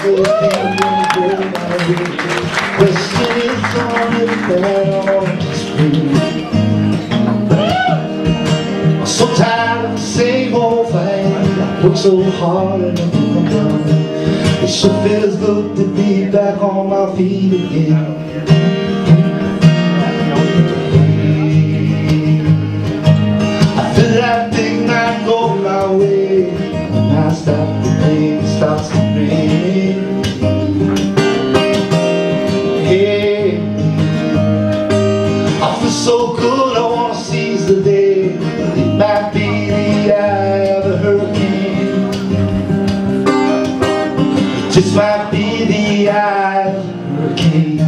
everything gonna go my way. Question is only that on the screen. I'm so tired of the same old thing. I work so hard and I come down. It sure feels good to be back on my feet again. I feel like things might go my way when I stop the rain, it starts to rain. Hey, I feel so good, I wanna seize the day. It might be the eye of a hurricane. It just might be the eye of a hurricane.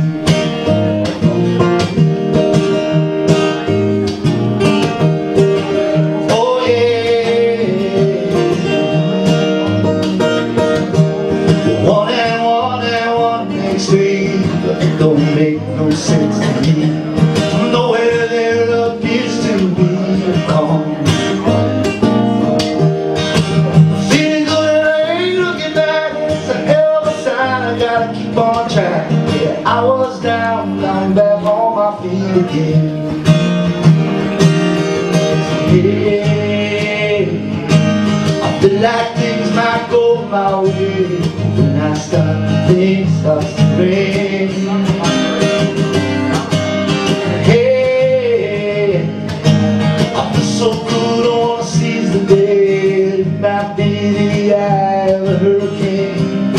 It don't make no sense to me. Nowhere there appears to be a calm. Feeling good and ain't looking back. It's a hell of a sign, I gotta keep on track. Yeah, I was down, now I'm back on my feet again. Yeah, I feel like things might go my way when I stop, things start to rain. Hey, I feel so good, I wanna seize the day. It might be the eye of a hurricane.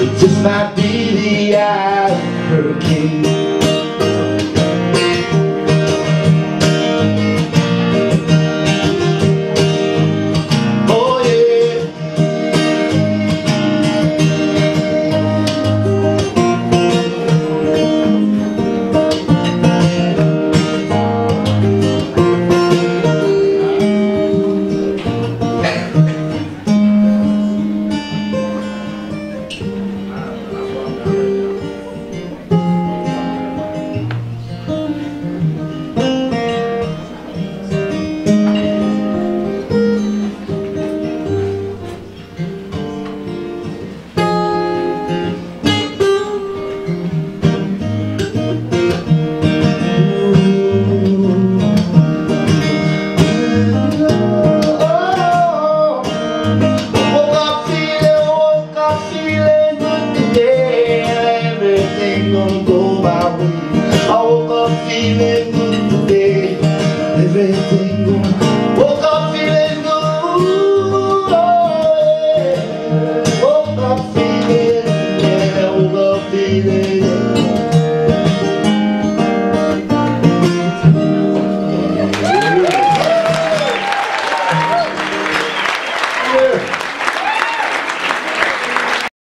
It just might be the eye of a hurricane. Gonna go